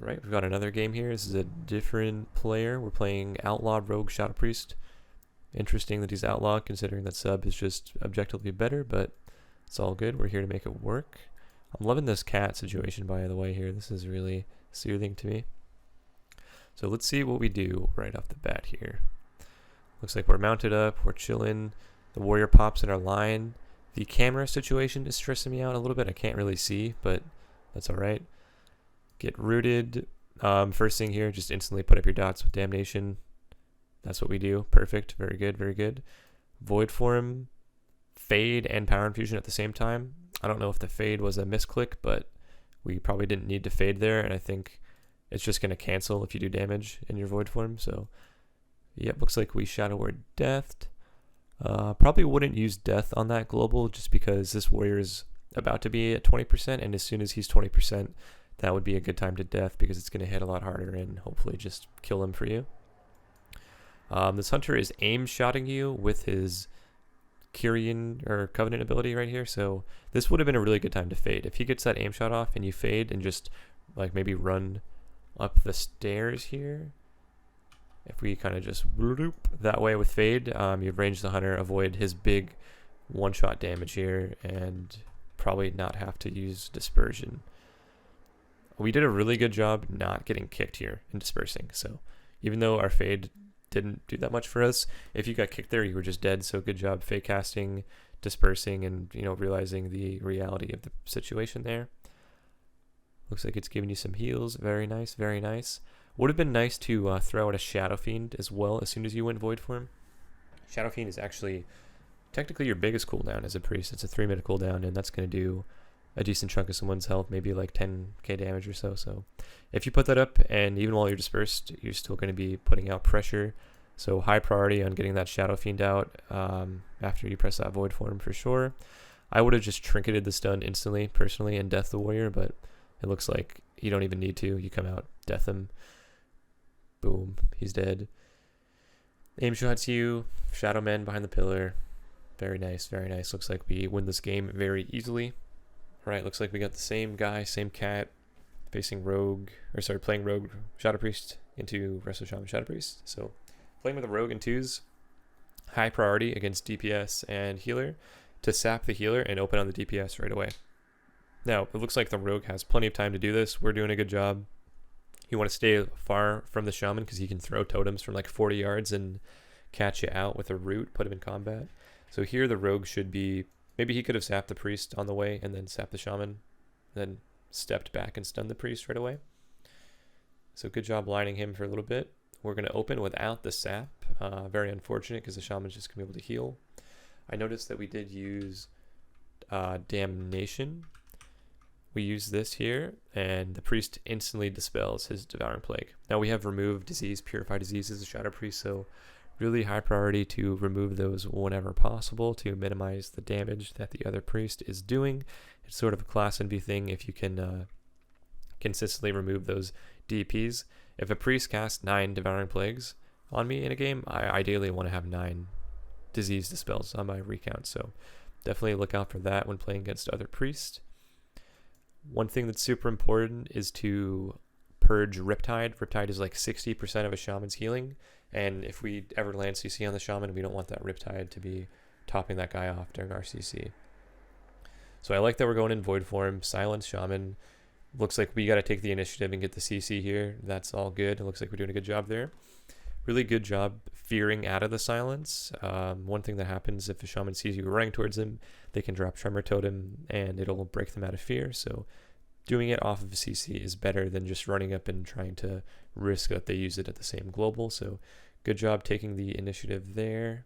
Right, we've got another game here. This is a different player. We're playing Outlaw, Rogue, Shadow Priest. Interesting that he's Outlaw, considering that sub is just objectively better, but it's all good. We're here to make it work. I'm loving this cat situation, by the way, here. This is really soothing to me. So let's see what we do right off the bat here. Looks like we're mounted up. We're chilling. The warrior pops in our line. The camera situation is stressing me out a little bit. I can't really see, but that's all right. Get rooted. First thing here, just instantly put up your dots with Damnation. That's what we do. Perfect. Very good. Very good. Void Form, Fade, and Power Infusion at the same time. I don't know if the Fade was a misclick, but we probably didn't need to Fade there, and I think it's just going to cancel if you do damage in your Void Form. So, yep, looks like we Shadow Word Deathed. Probably wouldn't use Death on that global just because this warrior is about to be at 20%, and as soon as he's 20%, that would be a good time to Death because it's going to hit a lot harder and hopefully just kill him for you. This hunter is aim shotting you with his Kyrian or Covenant ability right here, so this would have been a really good time to Fade. If he gets that aim shot off and you Fade and just like maybe run up the stairs here, if we kind of just whoop that way with Fade, you've ranged the hunter, avoid his big one-shot damage here, and probably not have to use Dispersion. We did a really good job not getting kicked here and dispersing, so even though our Fade didn't do that much for us, if you got kicked there, you were just dead, so good job Fade casting, dispersing, and realizing the reality of the situation there. Looks like it's giving you some heals. Very nice, very nice. Would have been nice to throw out a Shadow Fiend as well as soon as you went Void Form. Shadow Fiend is actually technically your biggest cooldown as a priest. It's a 3-minute cooldown, and that's going to do a decent chunk of someone's health, maybe like 10k damage or so. So if you put that up, and even while you're dispersed, you're still going to be putting out pressure. So high priority on getting that Shadow Fiend out after you press that Void Form for sure. I would have just trinketed the stun instantly, personally, and death the warrior, but it looks like you don't even need to. You come out, death him. Boom, he's dead. Aim shots you, Shadow Man behind the pillar. Very nice, very nice. Looks like we win this game very easily. Right, looks like we got the same guy, same cat, facing Rogue, or sorry, playing Rogue Shadow Priest into Resto Shaman Shadow Priest. So playing with a Rogue in twos, high priority against DPS and healer to sap the healer and open on the DPS right away. Now, it looks like the Rogue has plenty of time to do this. We're doing a good job. You want to stay far from the Shaman because he can throw totems from like 40 yards and catch you out with a root, put him in combat. So here the Rogue should be, maybe he could have sapped the Priest on the way and then sapped the Shaman, then stepped back and stunned the Priest right away. So good job lining him for a little bit. We're going to open without the sap. Very unfortunate because the Shaman's just going to be able to heal. I noticed that we did use Damnation. We use this here, and the Priest instantly dispels his Devouring Plague. Now we have Remove Disease, Purify Disease as a Shadow Priest, so really high priority to remove those whenever possible to minimize the damage that the other Priest is doing. It's sort of a class envy thing if you can consistently remove those DPs. If a Priest casts 9 Devouring Plagues on me in a game, I ideally want to have 9 Disease Dispels on my recount, so definitely look out for that when playing against other Priests. One thing that's super important is to purge Riptide. Riptide is like 60% of a Shaman's healing, and if we ever land CC on the Shaman, we don't want that Riptide to be topping that guy off during our CC. So I like that we're going in Void Form, Silence Shaman. Looks like we got to take the initiative and get the CC here. That's all good. It looks like we're doing a good job there. Really good job fearing out of the silence. One thing that happens if a Shaman sees you running towards him, they can drop Tremor Totem and it'll break them out of fear. So doing it off of a CC is better than just running up and trying to risk that they use it at the same global. So good job taking the initiative there.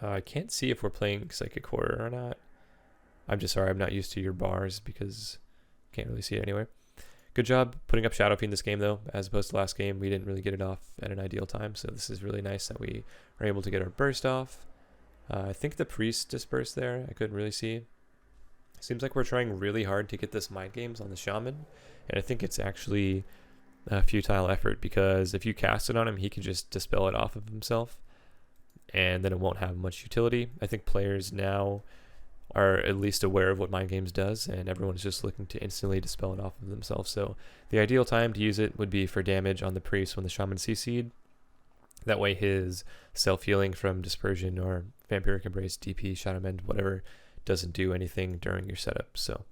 I can't see if we're playing Psychic Horror or not. I'm just sorry, I'm not used to your bars because I can't really see it anyway. Good job putting up Shadow Fiend this game, though. As opposed to last game, we didn't really get it off at an ideal time, so this is really nice that we are able to get our burst off. I think the Priest dispersed there. I couldn't really see. Seems like we're trying really hard to get this Mind Games on the Shaman, and I think it's actually a futile effort because if you cast it on him, he can just dispel it off of himself, and then it won't have much utility. I think players now are at least aware of what Mind Games does, and everyone's just looking to instantly dispel it off of themselves. So the ideal time to use it would be for damage on the priest when the shaman CC'd. That way his self-healing from Dispersion or Vampiric Embrace, DP, Shadow Mend, whatever, doesn't do anything during your setup. So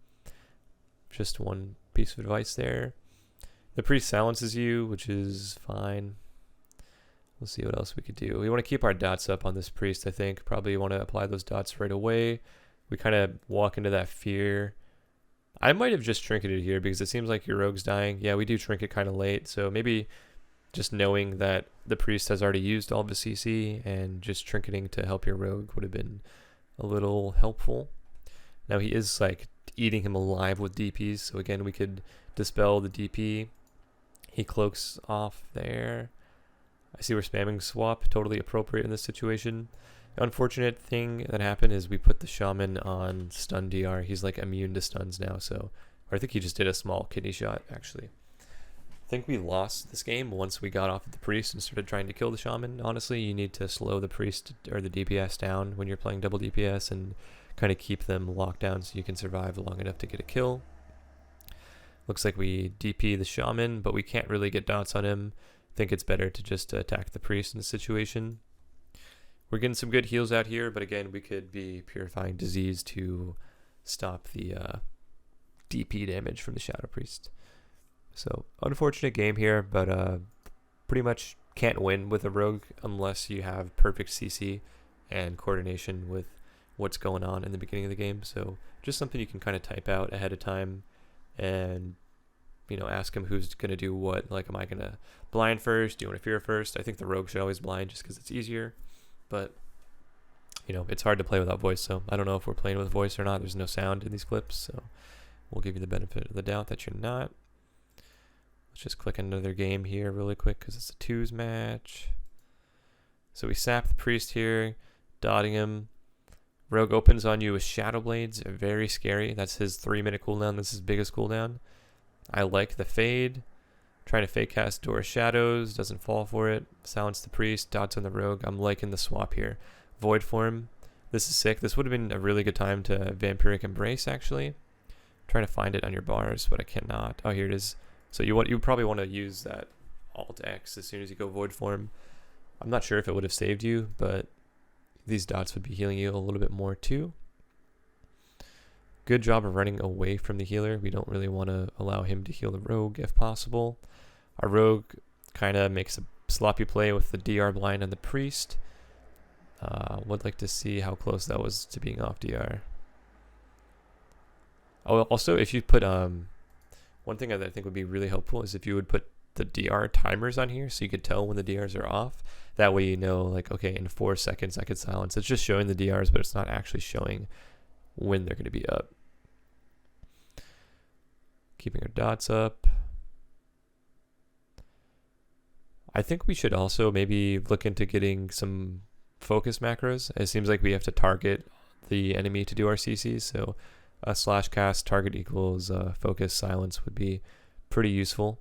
just one piece of advice there. The priest silences you, which is fine. We'll see what else we could do. We want to keep our dots up on this priest, I think. Probably want to apply those dots right away. We kind of walk into that fear. I might have just trinketed here because it seems like your rogue's dying. Yeah, we do trinket kind of late, so maybe just knowing that the priest has already used all of his CC and just trinketing to help your rogue would have been a little helpful. Now he is like eating him alive with DPs, so again we could dispel the DP. He cloaks off there. I see we're spamming swap, totally appropriate in this situation. The unfortunate thing that happened is we put the shaman on stun DR. He's like immune to stuns now, so, or I think he just did a small kidney shot actually. I think we lost this game once we got off of the priest and started trying to kill the shaman. Honestly, you need to slow the priest or the DPS down when you're playing double DPS and kind of keep them locked down so you can survive long enough to get a kill. Looks like we DP the shaman, but we can't really get dots on him. I think it's better to just attack the priest in this situation. We're getting some good heals out here, but again, we could be purifying disease to stop the DP damage from the Shadow Priest. So, unfortunate game here, but pretty much can't win with a rogue unless you have perfect CC and coordination with what's going on in the beginning of the game. So, just something you can kind of type out ahead of time and, you know, ask him who's going to do what. Like, am I going to blind first? Do you want to fear first? I think the rogue should always blind just because it's easier. But, you know, it's hard to play without voice, so I don't know if we're playing with voice or not. There's no sound in these clips, so we'll give you the benefit of the doubt that you're not. Let's just click another game here really quick because it's a twos match. So we sap the priest here, dotting him. Rogue opens on you with Shadow Blades, very scary. That's his 3-minute cooldown. This is his biggest cooldown. I like the fade. Trying to fake cast Door of Shadows, doesn't fall for it. Silence the priest, dots on the rogue. I'm liking the swap here. Void form, this is sick. This would have been a really good time to Vampiric Embrace actually. I'm trying to find it on your bars, but I cannot. Oh, here it is. So you probably want to use that Alt X as soon as you go void form. I'm not sure if it would have saved you, but these dots would be healing you a little bit more too. Good job of running away from the healer. We don't really want to allow him to heal the rogue if possible. Our rogue kind of makes a sloppy play with the DR blind on the priest. Would like to see how close that was to being off DR. Oh, also if you put one thing that I think would be really helpful is if you would put the DR timers on here so you could tell when the DRs are off. That way you know, like, okay, in 4 seconds I could silence. It's just showing the DRs, but it's not actually showing when they're going to be up. Keeping our dots up. I think we should also maybe look into getting some focus macros. It seems like we have to target the enemy to do our CCs, so a slash cast target equals focus silence would be pretty useful.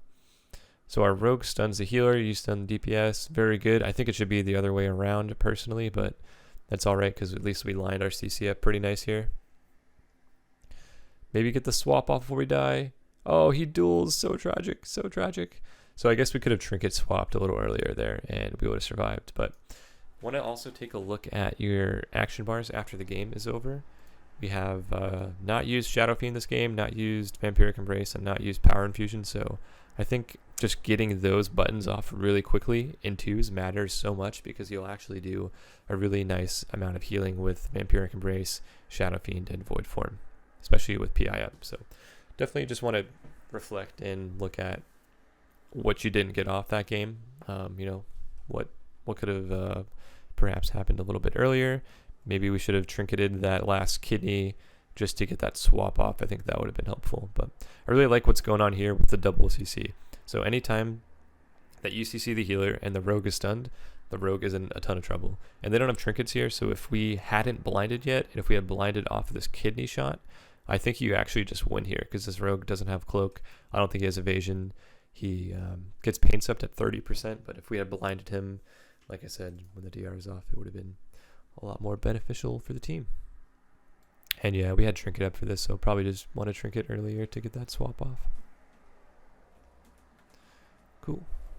So our rogue stuns the healer, you stun the DPS, very good. I think it should be the other way around personally, but that's alright because at least we lined our CC up pretty nice here. Maybe get the swap off before we die. Oh, he duels, so tragic, so tragic. So I guess we could have trinket swapped a little earlier there and we would have survived. But want to also take a look at your action bars after the game is over. We have not used Shadow Fiend this game, not used Vampiric Embrace, and not used Power Infusion. So I think just getting those buttons off really quickly in twos matters so much because you'll actually do a really nice amount of healing with Vampiric Embrace, Shadow Fiend, and Void Form, especially with PI up. So definitely just want to reflect and look at what you didn't get off that game. You know, what could have perhaps happened a little bit earlier. Maybe we should have trinketed that last kidney just to get that swap off. I think that would have been helpful. But I really like what's going on here with the double CC. So anytime that you CC the healer and the rogue is stunned, the rogue is in a ton of trouble. And they don't have trinkets here, so if we hadn't blinded yet, and if we had blinded off of this kidney shot, I think you actually just win here because this rogue doesn't have cloak. I don't think he has evasion. He gets pain subbed at 30%, but if we had blinded him, like I said, when the DR is off, it would have been a lot more beneficial for the team. And yeah, we had Trinket up for this, so probably just want to Trinket earlier to get that swap off. Cool.